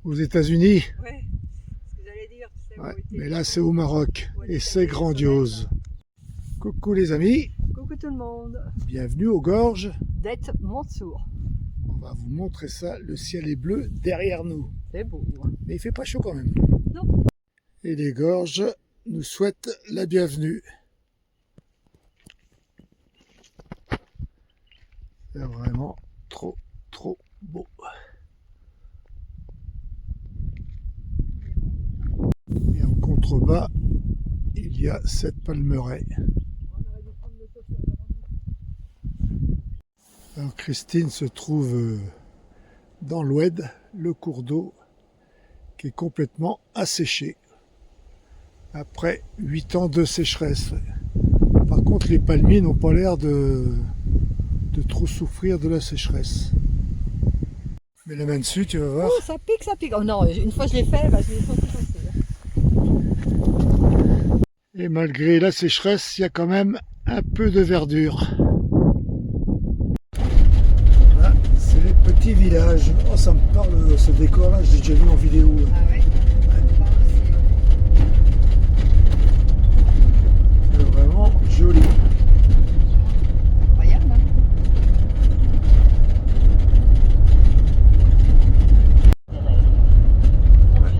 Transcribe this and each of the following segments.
Aux États-Unis, Ouais, ce que j'allais dire, tu sais, ouais, où était mais là c'est au Maroc où et était c'est le soleil. grandiose. Coucou les amis, Coucou tout le monde. bienvenue aux gorges. D'être Montsour. On va vous montrer ça, le ciel est bleu derrière nous. C'est beau. Mais il fait pas chaud quand même. Non. Et les gorges nous souhaitent la bienvenue. C'est vraiment trop beau. Et en contrebas, il y a cette palmeraie. Alors Christine se trouve dans l'Oued, le cours d'eau qui est complètement asséché après 8 ans de sécheresse. Par contre, les palmiers n'ont pas l'air de trop souffrir de la sécheresse. Mais la main dessus, tu vas voir. Oh, ça pique, ça pique. Oh non, une fois je l'ai fait, bah, je l'ai senti passer. Et malgré la sécheresse, il y a quand même un peu de verdure. Là, c'est les petits villages. Oh, ça me parle, ce décor-là, je l'ai déjà vu en vidéo. Ah ouais, ça me parle aussi. C'est vraiment joli. Incroyable, hein.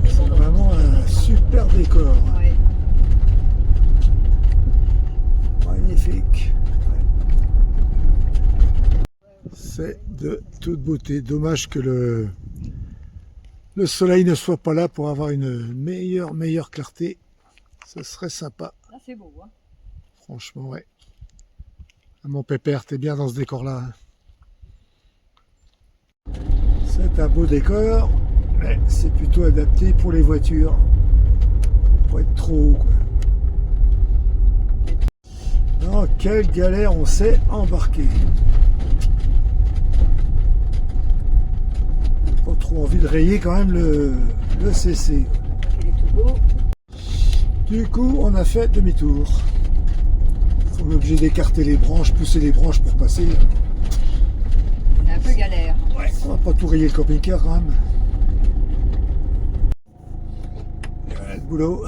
C'est vraiment un super décor. Ouais. Magnifique. C'est de toute beauté. Dommage que le soleil ne soit pas là pour avoir une meilleure clarté. Ça serait sympa. Là c'est beau, hein. Franchement, ouais. Ah, mon pépère, t'es bien dans ce décor-là. C'est un beau décor, mais c'est plutôt adapté pour les voitures. Faut pas être trop haut, quoi. Non, quelle galère on s'est embarqué. Pas trop envie de rayer quand même le CC. Il est tout beau. Du coup, on a fait demi-tour. On est obligé d'écarter les branches, pousser les branches pour passer. C'est un peu galère. Ouais, on va pas tout rayer le camping-car quand même. Et voilà le boulot.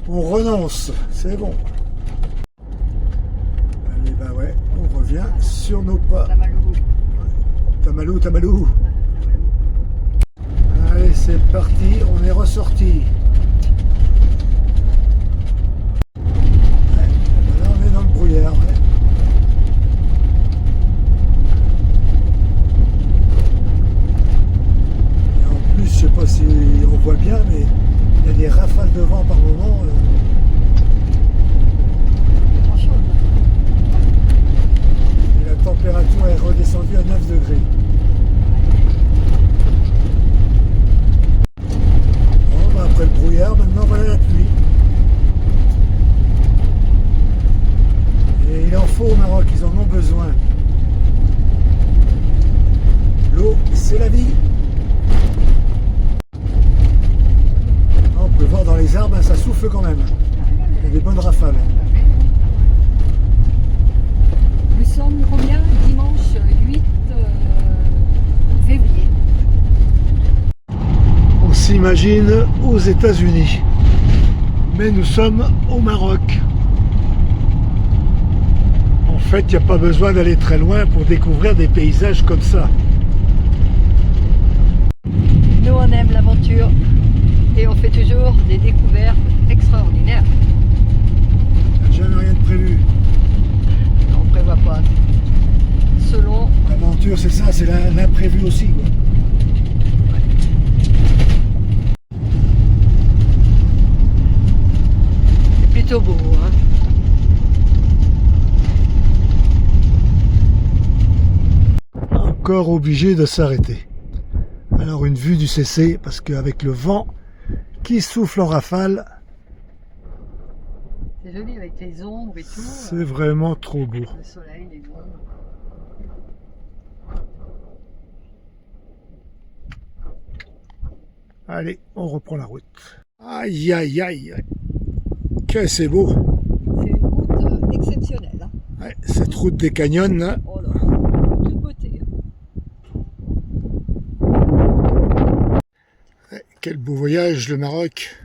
On renonce, c'est bon. Allez, bah ouais, on revient sur nos pas. Tamalou. Tamalou. Allez, c'est parti, on est ressorti. Ouais, là, on est dans le brouillard. Ouais. Et en plus, je sais pas si on voit bien, mais il y a des rafales de vent par moment. Et la température est redescendue à 9 degrés. Bon, bah après le brouillard, maintenant voilà la pluie. Et il en faut au Maroc, ils en ont besoin. L'eau, c'est la vie. On peut voir dans les arbres, ça souffle quand même. Il y a des bonnes rafales. Nous sommes combien? Dimanche 8 février. On s'imagine aux États-Unis, mais nous sommes au Maroc. En fait, il n'y a pas besoin d'aller très loin pour découvrir des paysages comme ça. Nous on aime l'aventure et on fait toujours des découvertes extraordinaires. Il n'y a jamais rien de prévu. On ne prévoit pas. Selon. L'aventure, c'est ça, c'est l'imprévu aussi, quoi. C'est plutôt beau, hein. Encore obligé de s'arrêter. Alors une vue du CC, parce qu'avec le vent qui souffle en rafale, C'est joli avec les ombres et tout. c'est vraiment trop beau. Le soleil, les ombres. Allez, on reprend la route. Aïe, aïe, aïe. Que c'est beau. C'est une route exceptionnelle. Hein. Ouais, cette route des canyons, là. Oh là, toute beauté. Ouais, quel beau voyage, le Maroc.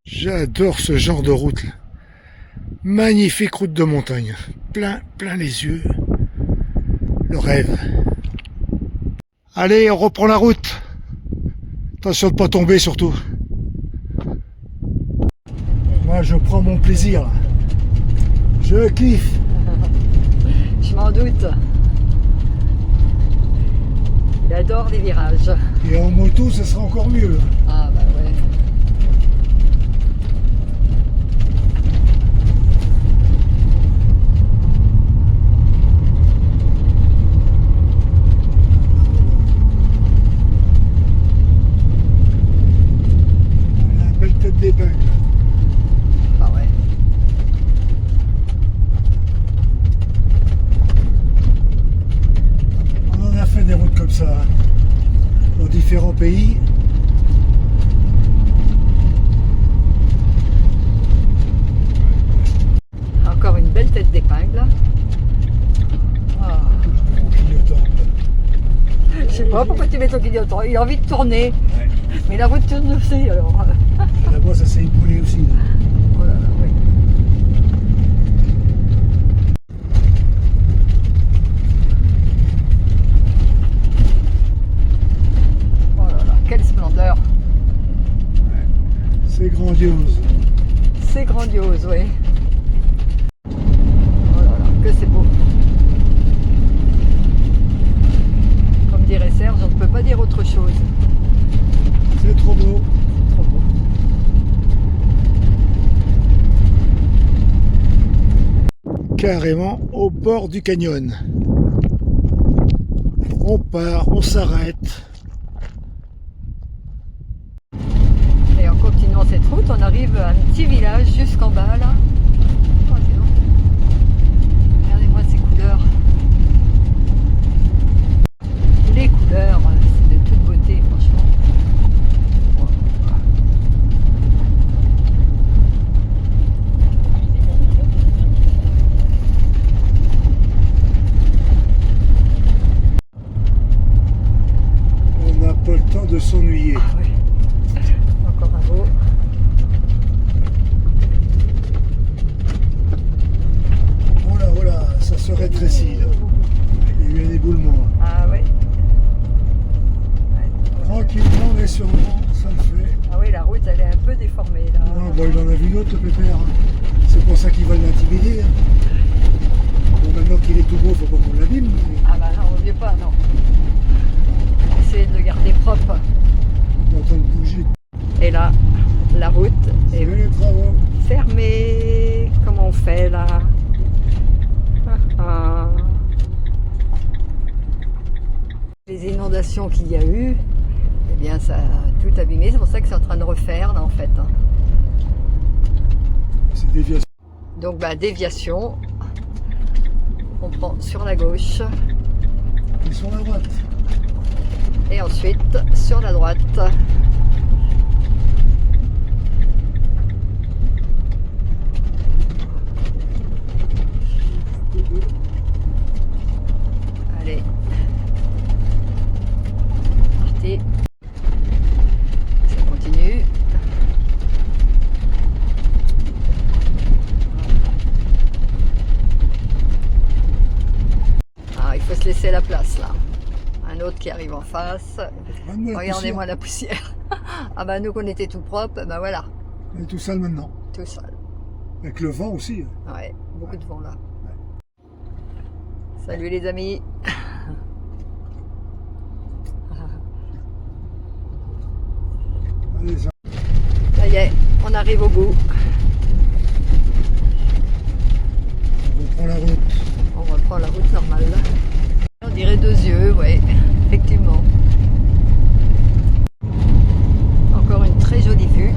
J'adore ce genre de route là. Magnifique route de montagne. Plein les yeux. Le rêve. Allez, on reprend la route. Attention de ne pas tomber surtout. Moi, je prends mon plaisir. Je kiffe. Je m'en doute. Il adore les virages. Et en moto, ce sera encore mieux. Ah bah ouais. La belle tête d'épingle. Ah ouais. On en a fait des routes comme ça, hein, dans différents pays. Encore une belle tête d'épingle. Ah. Je sais pas pourquoi tu mets ton clignotant. Il a envie de tourner. Ouais. Mais la route tourne aussi alors. Là-bas, ça s'est éboulé aussi. Là. Oh là là, oui. Oh là là, quelle splendeur. C'est grandiose. C'est grandiose, oui. Oh là là, que c'est beau. Comme dirait Serge, on ne peut pas dire autre chose. C'est trop beau. Trop beau. Carrément au bord du canyon. On part, on s'arrête. Et en continuant cette route, on arrive à un petit village jusqu'en bas là. Oh, dis donc. Regardez-moi ces couleurs. Les couleurs, c'est de toute beauté, franchement. Wow. On n'a pas le temps de s'ennuyer. Ah oui. Encore un beau. Oh là, ça se rétrécit là. Il y a eu un éboulement. Ah oui. Tranquillement mais sûrement, ça le fait. Ah oui, la route elle est un peu déformée là. Non, bon, il en a vu d'autres, le pépère. C'est pour ça qu'il va l'intimider. Hein. Bon, maintenant qu'il est tout beau, faut pas qu'on l'abîme. Mais Ah bah non, vaut mieux pas, non. Essayez de le garder propre. on est en train de bouger. Et là, la route C'est est les travaux. fermée. Comment on fait là? Ah. Les inondations qu'il y a eu, eh bien ça a tout abîmé. C'est pour ça que c'est en train de refaire là en fait. C'est déviation. Donc bah déviation. On prend sur la gauche Ils sont à la droite. et ensuite sur la droite. Allez. Parti. Ça continue. Ah, il faut se laisser la place là. Un autre qui arrive en face. Regardez-moi la poussière. Ah bah nous qu'on était tout propre, bah voilà, On est tout seul maintenant. tout seul. Avec le vent aussi. Ouais, beaucoup de vent là. Salut les amis. Allez, ça. Ça y est, on arrive au bout. On reprend la route. On reprend la route normale. On dirait 2 yeux, ouais, effectivement. Encore une très jolie vue.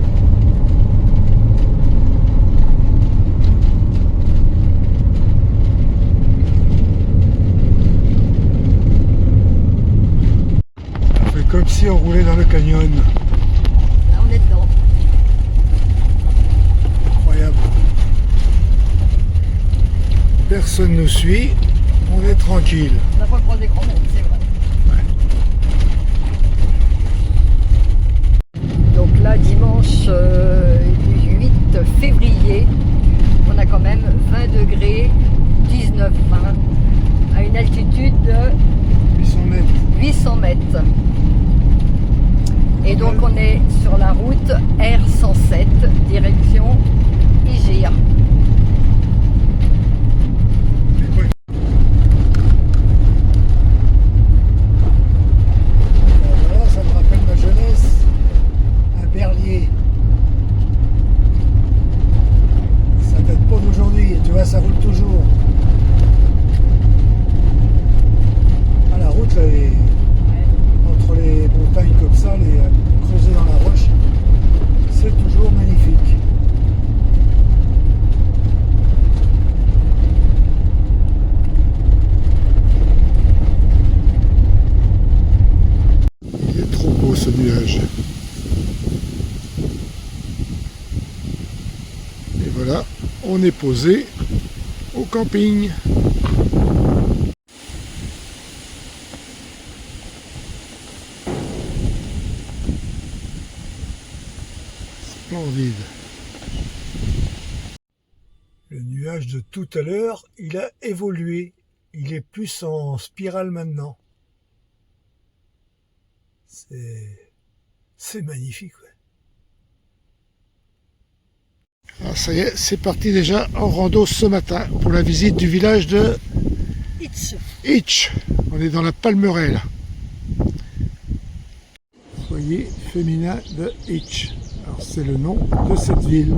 canyon. Là, on est dedans. Incroyable. Personne nous suit, on est tranquille. On n'a pas croisé grand monde, c'est vrai. Donc là, dimanche du 8 février, on a quand même 20 degrés, 19-20, à une altitude de 800 mètres. 800 mètres. Et donc on est sur la route R107, direction Igir. Voilà, ça me rappelle ma jeunesse. Un berlier. Ça date pas d'aujourd'hui, tu vois, ça roule toujours. Ah, la route, là, entre les montagnes comme ça, creusées dans la roche, c'est toujours magnifique. Il est trop beau ce nuage. Et voilà, on est posé au camping. Splendide. Le nuage de tout à l'heure, il a évolué. Il est plus en spirale maintenant. C'est magnifique. Ouais. Alors ça y est, c'est parti déjà en rando ce matin pour la visite du village de Itch. On est dans la Palmeraie là. Foyer féminin de Itch. Alors c'est le nom de cette ville.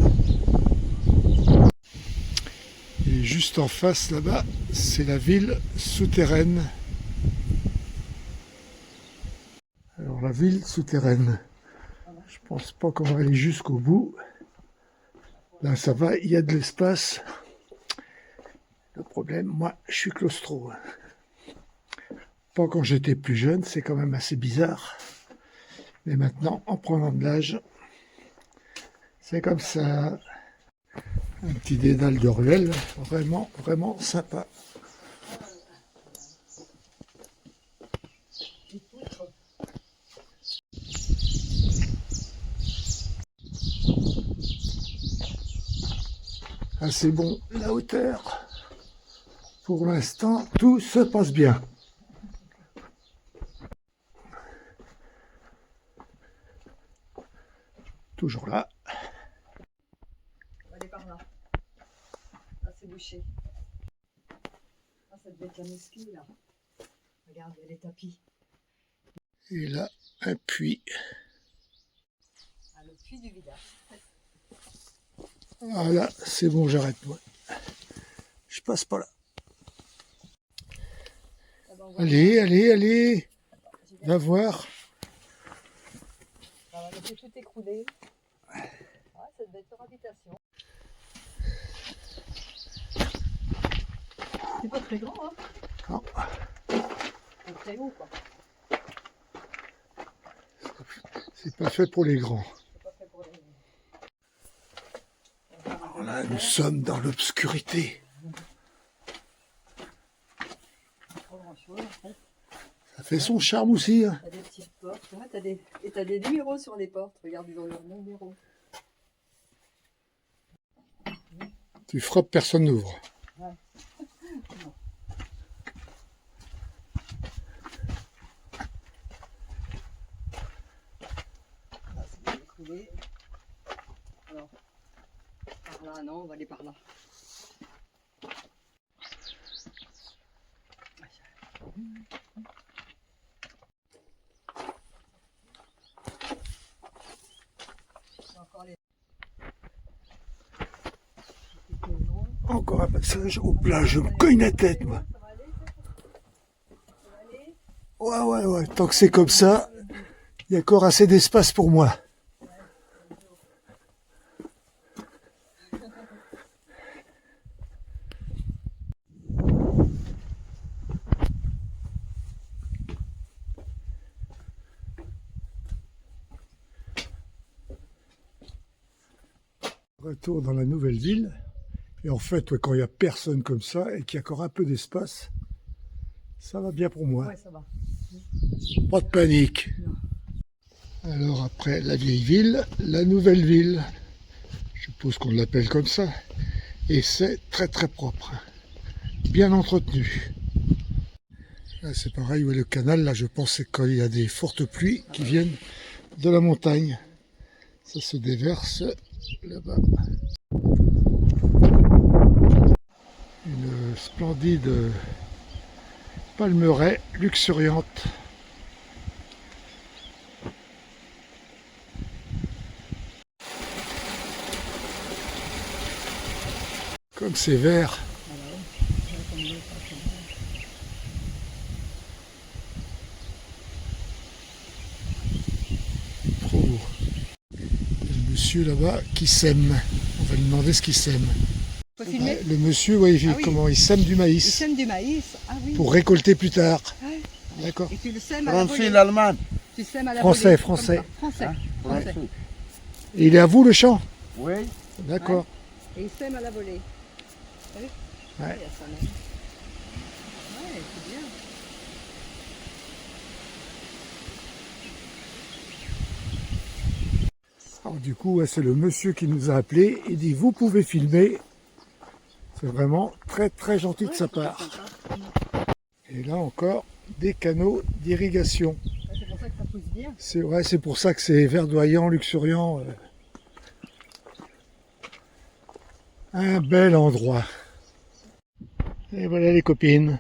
Et juste en face là-bas, c'est la ville souterraine. Alors la ville souterraine, je pense pas qu'on va aller jusqu'au bout. Là ça va, il y a de l'espace. Le problème, moi je suis claustro. Pas quand j'étais plus jeune, c'est quand même assez bizarre. Mais maintenant, en prenant de l'âge, c'est comme ça. Un petit dédale de ruelle, vraiment, vraiment sympa. Assez bon, la hauteur. Pour l'instant, tout se passe bien. Toujours là. On va aller par là. Là, c'est bouché. Là, ça devait être la mosquée, là. Regarde, il y a les tapis. Et là, un puits. Ah, le puits du village. Voilà, c'est bon, j'arrête moi. Je passe pas là. Ah ben, Allez, allez, allez. Va voir. On va laisser tout écrouler. Ouais, ça devait être leur habitation. C'est pas très grand, hein? Non. C'est très haut, quoi. C'est pas fait pour les grands. C'est pas fait pour les... Alors là, nous sommes dans l'obscurité. Pas grand-chose, en fait. Ça fait son charme aussi. Hein. T'as des petites portes, ouais, et t'as des numéros sur les portes. Regarde, ils ont leur numéro. Tu frappes, personne n'ouvre. Ouais. Non. Là, c'est bien écoulé. Alors, par là, non, on va aller par là. Encore un passage. Hop là, je me cogne la tête, moi. Ouais, ouais, ouais. Tant que c'est comme ça, il y a encore assez d'espace pour moi. Retour dans la nouvelle ville. Et en fait, ouais, quand il n'y a personne comme ça et qu'il y a encore un peu d'espace, ça va bien pour moi. Ouais, ça va. Pas de panique. Non. Alors après la vieille ville, la nouvelle ville. Je suppose qu'on l'appelle comme ça. Et c'est très très propre. Bien entretenu. Là, c'est pareil, ouais, le canal, là je pense c'est quand il y a des fortes pluies qui viennent de la montagne. Ça se déverse là-bas. Une splendide palmeraie luxuriante. Comme c'est vert. Trop beau. Le monsieur là-bas qui sème. On va lui demander ce qu'il sème. Faut filmer? Le monsieur, ouais, Ah oui. comment il sème du maïs. Il sème du maïs. Ah oui. Pour récolter plus tard. Ouais. D'accord. Et tu le sèmes à la volée. Français, l'Allemagne. Tu sèmes à la Français, volée, français. comme ça. Français. Français. Et il est à vous le champ? Oui. D'accord. Et il sème à la volée. T'as vu? Ouais. Il y a ça même. Ouais, c'est bien. Alors du coup, ouais, c'est le monsieur qui nous a appelé. Il dit vous pouvez filmer. C'est vraiment très très gentil de sa part. Et là encore, des canaux d'irrigation. Ouais, c'est pour ça que ça pousse bien. C'est ouais, c'est pour ça que c'est verdoyant, luxuriant. Un bel endroit. Et voilà les copines.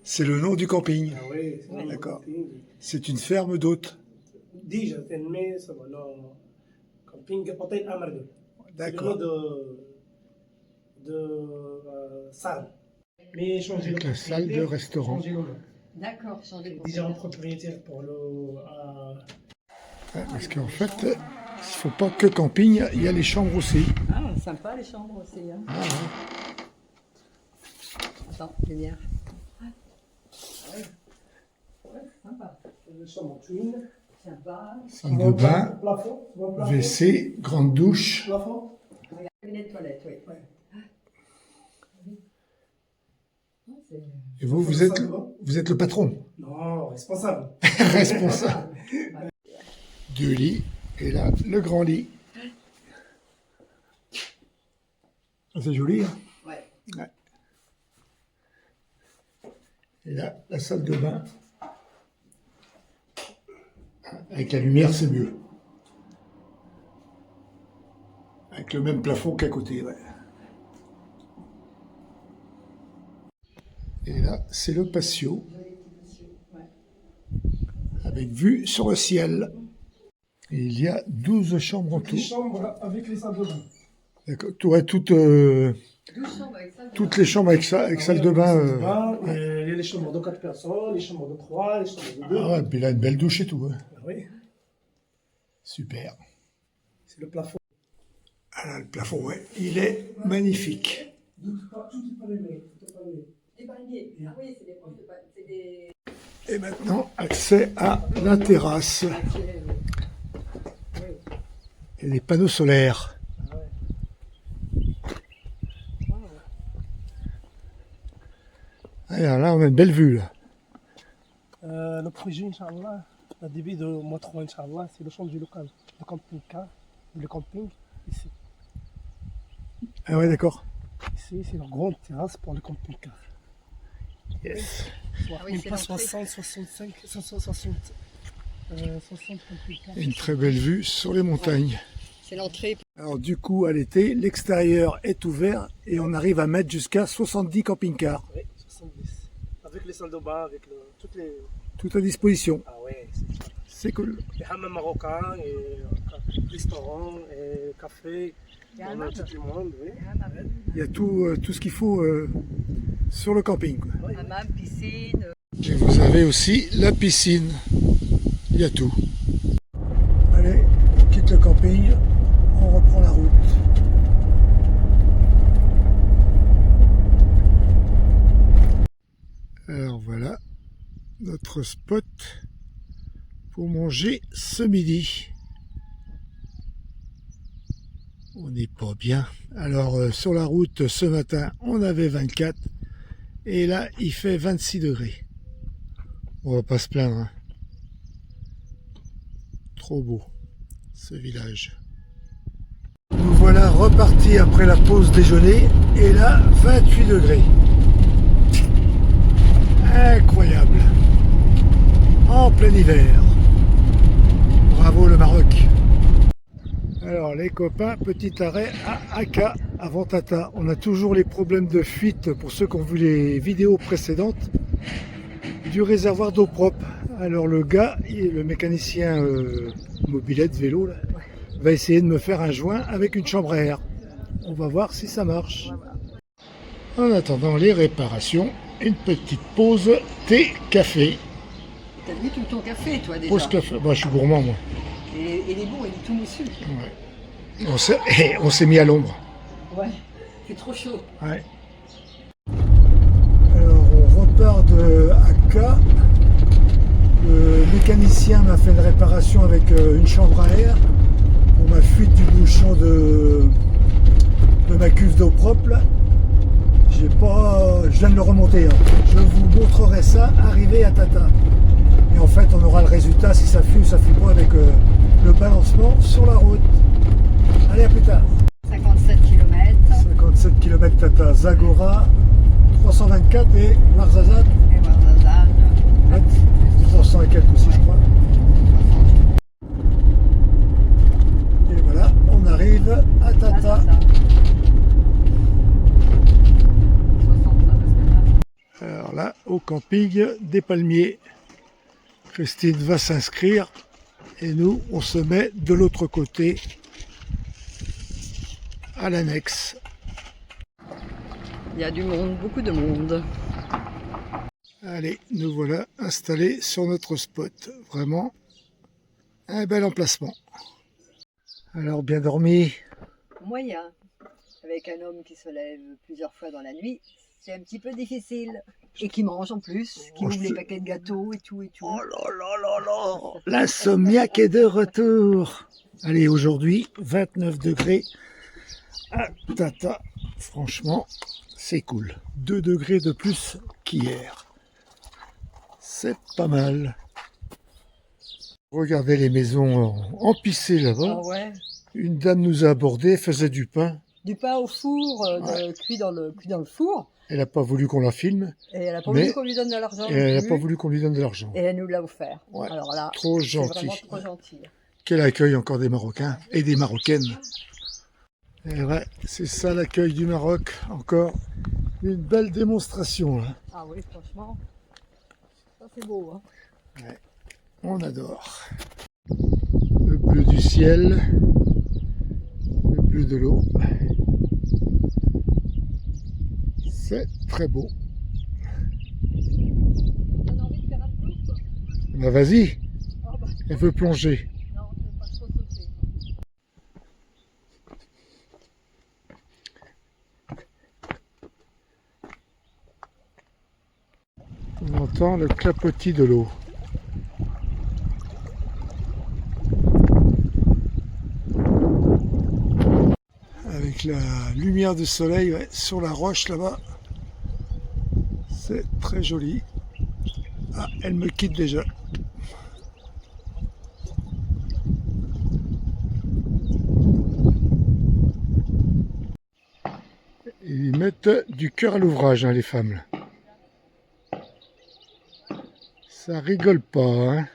C'est le nom du camping. Ah oui, D'accord. C'est une ferme d'hôtes. Déjà, تنمية سمعنا camping Hôtel Amargo. C'est le nom D'accord. de salle. Mais changer Avec la salle de restaurant. changer le nom. D'accord, changer de Déjà un propriétaire pour le. Ouais, parce qu'en fait, il ne faut pas que camping, il y a les chambres aussi. Ah, sympa les chambres aussi. Hein. Ah, ouais. Attends, lumière. Ouais, sympa. Le chambre twin. Sympa. Salle de bain, Plafond. Tu vois le plafond. WC, grande douche. Plafond. Regarde, cabinet de toilette, oui. Ouais. Et vous êtes le patron, Non, responsable. responsable. Deux lits, et là, le grand lit. Ah, c'est joli, hein? Ouais. Ouais. Et là, la salle de bain. Avec la lumière, c'est mieux. Avec le même plafond qu'à côté, ouais. Et là, c'est le patio. Avec vue sur le ciel. Et il y a 12 chambres en tout. Les chambres avec les salles de bain. D'accord. Tu aurais toutes les chambres avec salle de bain. Il y a les chambres de 4 personnes, les chambres de 3, les chambres de 2. Ah ouais, puis là, une belle douche et tout. Hein. Ah oui, Super. c'est le plafond. Ah là, le plafond, ouais, il est magnifique. Tout est pas allumé, tout est pas allumé. Des palmiers. Ah oui, c'est des planches de palmiers. C'est des. Et maintenant, accès à la terrasse. Et des panneaux solaires. Ah, alors là, on a une belle vue, là. Le projet, Inch'Allah, au début du mois 3, Inch'Allah, c'est le change du local, le camping-car, le camping, ici. Ah ouais, d'accord. Ici, c'est la grande terrasse pour le camping-car. Yes. Ah oui, Même c'est pas l'entrée. 60, 65, 60 camping-cars. Et une très belle vue sur les montagnes. C'est l'entrée. Alors du coup, à l'été, l'extérieur est ouvert et on arrive à mettre jusqu'à 70 camping-cars. Oui, 70. Avec les salles de bain, avec toutes les... Tout à disposition. Ah ouais, C'est cool. les hammams marocains, et restaurants, et café, Il y a un on a meuble. tout le monde, oui. Il y a tout ce qu'il faut sur le camping, quoi. Hammam, piscine. Et vous avez aussi la piscine. Il y a tout. Allez, on quitte le camping, on reprend la route. Alors voilà, notre spot pour manger ce midi. On n'est pas bien. Alors sur la route ce matin on avait 24 et là il fait 26 degrés. On va pas se plaindre, hein. Trop beau ce village. Nous voilà repartis après la pause déjeuner et là 28 degrés. Incroyable. En plein hiver. Bravo le Maroc. Alors les copains, petit arrêt à Aka avant Tata. On a toujours les problèmes de fuite pour ceux qui ont vu les vidéos précédentes du réservoir d'eau propre. Alors le gars, le mécanicien mobilette vélo là, va essayer de me faire un joint avec une chambre à air. On va voir si ça marche. En attendant les réparations, une petite pause thé café. T'as vu tout ton café, toi, déjà? Pause café. Bah, je suis gourmand moi. Et il est bon, il est tout moussu. Ouais. On s'est mis à l'ombre. Ouais, c'est trop chaud. Ouais. Alors on repart de Aka. Le mécanicien m'a fait une réparation avec une chambre à air pour ma fuite du bouchon de ma cuve d'eau propre. Là. Je viens de le remonter. Hein. Je vous montrerai ça arrivé à Tata. Et en fait on aura le résultat si ça fuit ou ça fuit pas avec le balancement sur la route. Allez, à plus tard. 57 km. 57 km Tata Zagora, 324 et Ouarzazate. Et Ouarzazate. 300 et quelques aussi je crois. Et voilà, on arrive à Tata. Alors là, au camping des Palmiers, Christine va s'inscrire et nous, on se met de l'autre côté à l'annexe. Il y a du monde, beaucoup de monde. Allez, nous voilà installés sur notre spot. Vraiment un bel emplacement. Alors, bien dormi? Moyen. Avec un homme qui se lève plusieurs fois dans la nuit, c'est un petit peu difficile. Et qui mange en plus, qui ouvre les paquets de gâteaux et tout et tout. Oh là là là là! L'insomniaque est de retour. Allez, aujourd'hui, 29 degrés à Tata. Franchement, c'est cool. 2 degrés de plus qu'hier. C'est pas mal. Regardez les maisons empissées là-bas. Ah ouais. Une dame nous a abordés, faisait du pain. Du pain au four, cuit dans le four. Elle n'a pas voulu qu'on la filme. Et elle n'a pas voulu qu'on lui donne de l'argent. Et elle n'a pas voulu qu'on lui donne de l'argent. Et elle nous l'a offert. Ouais. Alors là, trop c'est gentil. vraiment trop gentil. Quel accueil encore des Marocains et des Marocaines. Et ouais, c'est ça l'accueil du Maroc. Encore une belle démonstration. Là. Ah oui, franchement, ça c'est beau. Hein. Ouais, on adore. Le bleu du ciel, le bleu de l'eau. C'est très beau. Ça donne envie de faire un plouf. Bah vas-y, Oh bah, elle veut plonger. non, je ne veux pas trop sauter. On entend le clapotis de l'eau. Avec la lumière du soleil ouais, sur la roche là-bas. C'est très joli. Ah, elle me quitte déjà. Ils mettent du cœur à l'ouvrage, hein, les femmes. Là. Ça rigole pas, hein.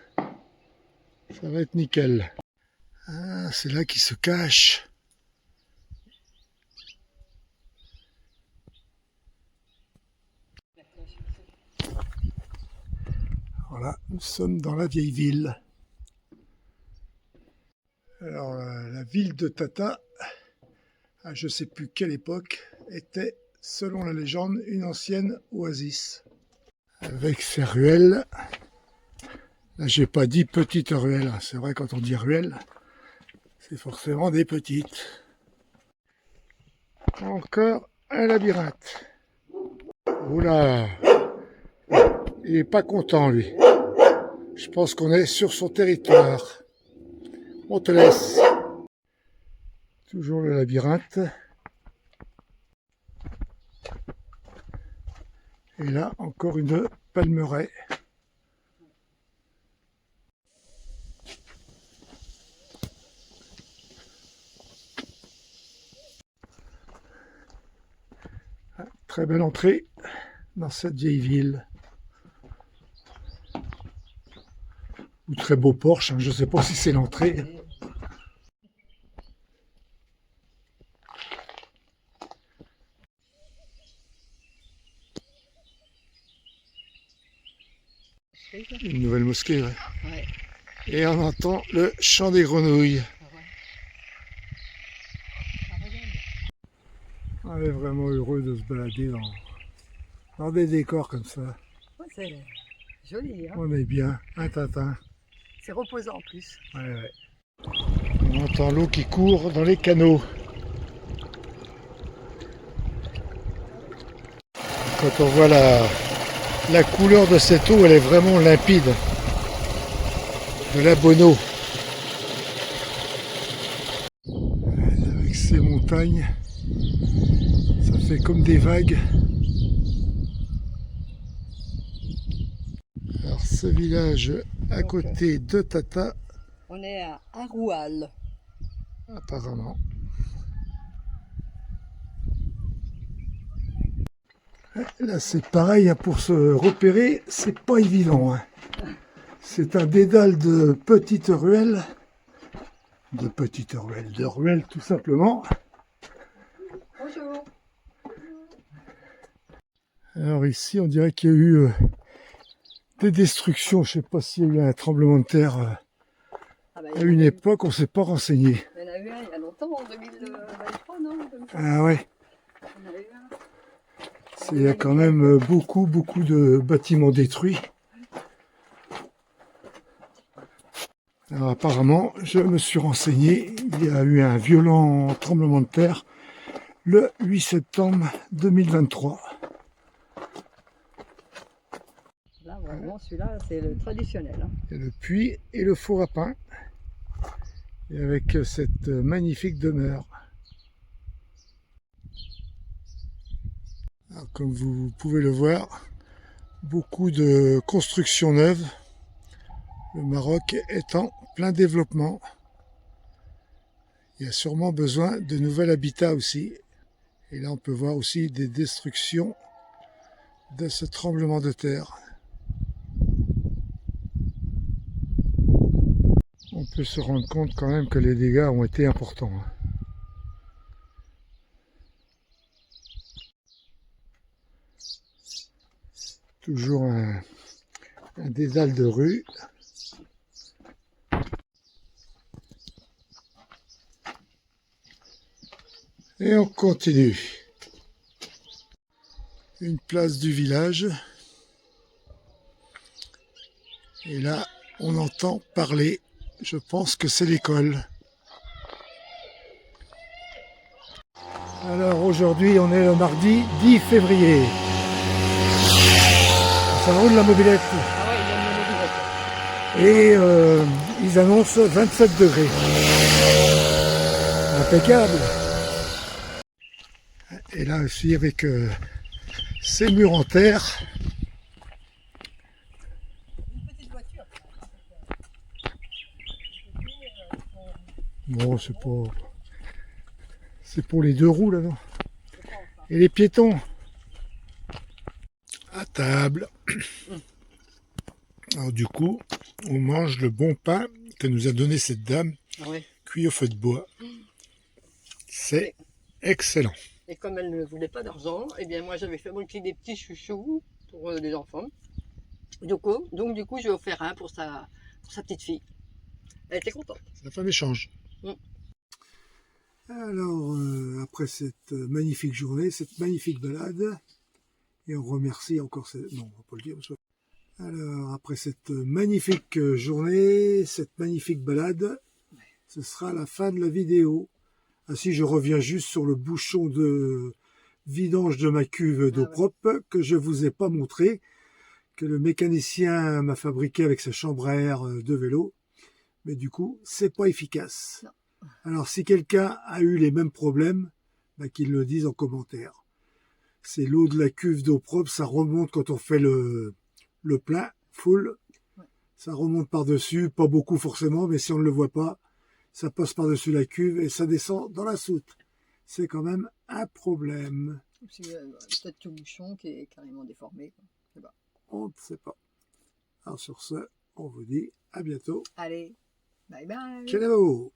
Ça va être nickel. Ah, c'est là qu'ils se cachent. Voilà, nous sommes dans la vieille ville. Alors, la ville de Tata, à je ne sais plus quelle époque, était, selon la légende, une ancienne oasis. Avec ses ruelles. Là, j'ai pas dit petite ruelle. C'est vrai, quand on dit ruelle, c'est forcément des petites. Encore un labyrinthe. Oula, il est pas content, lui. Je pense qu'on est sur son territoire. On te laisse. Toujours le labyrinthe. Et là, encore une palmeraie. Très belle entrée dans cette vieille ville. Ou très beau porche, hein, je ne sais pas si c'est l'entrée. Une nouvelle mosquée, ouais. Ouais. Et on entend le chant des grenouilles. On est vraiment heureux de se balader dans des décors comme ça. Ouais, c'est joli, hein. On est bien, un Tintin. C'est reposant en plus. Ouais, ouais. On entend l'eau qui court dans les canaux. Quand on voit la couleur de cette eau, elle est vraiment limpide. De la bonne eau. Avec ces montagnes, ça fait comme des vagues. Alors ce village à côté de Tata, On est à Aroual. apparemment. Là c'est pareil, hein, pour se repérer, c'est pas évident. Hein. C'est un dédale de petites ruelles. De ruelles tout simplement. Bonjour. Alors ici on dirait qu'il y a eu des destructions, je sais pas s'il y a eu un tremblement de terre à une époque, on ne s'est pas renseigné. Il y en a eu un il y a longtemps, en 2023, non? Ah ouais, Il y en a eu un. il y a quand même beaucoup de bâtiments détruits. Alors apparemment, je me suis renseigné, il y a eu un violent tremblement de terre le 8 septembre 2023. Là, vraiment, celui-là, c'est le traditionnel. Hein. Il y a le puits et le four à pain. Et avec cette magnifique demeure. Alors, comme vous pouvez le voir, beaucoup de constructions neuves. Le Maroc est en plein développement. Il y a sûrement besoin de nouvel habitat aussi. Et là, on peut voir aussi des destructions de ce tremblement de terre. On peut se rendre compte quand même que les dégâts ont été importants. Toujours un dédale de rue. Et on continue. Une place du village. Et là, on entend parler. Je pense que c'est l'école. Alors aujourd'hui, on est le mardi 10 février. Ça roule la mobilette. Ah ouais, il y a une mobilette. Et ils annoncent 27 degrés. Impeccable. Et là aussi avec ces murs en terre. Bon, c'est pas... C'est pour les deux roues là, non? Et les piétons. À table. Alors du coup, on mange le bon pain que nous a donné cette dame, Ouais. cuit au feu de bois. C'est excellent. Et comme elle ne voulait pas d'argent, eh bien moi j'avais fait monter des petits chouchous pour les enfants. Du coup, je lui ai offert un pour sa petite fille. Elle était contente. La femme échange. Mm. Alors, après cette magnifique journée, cette magnifique balade, et on remercie encore... Non, on va pas le dire. Alors, après cette magnifique journée, cette magnifique balade, ce sera la fin de la vidéo. Ainsi, je reviens juste sur le bouchon de vidange de ma cuve d'eau propre que je vous ai pas montré, que le mécanicien m'a fabriqué avec sa chambre à air de vélo. Mais du coup, c'est pas efficace. Non. Alors, si quelqu'un a eu les mêmes problèmes, bah, qu'il le dise en commentaire. C'est l'eau de la cuve d'eau propre, ça remonte quand on fait le plein, full. Ouais. Ça remonte par-dessus, pas beaucoup forcément, mais si on ne le voit pas, ça passe par-dessus la cuve et ça descend dans la soute. C'est quand même un problème. C'est peut-être le bouchon qui est carrément déformé. On ne sait pas. Alors sur ce, on vous dit à bientôt. Allez, bye bye. Ciao.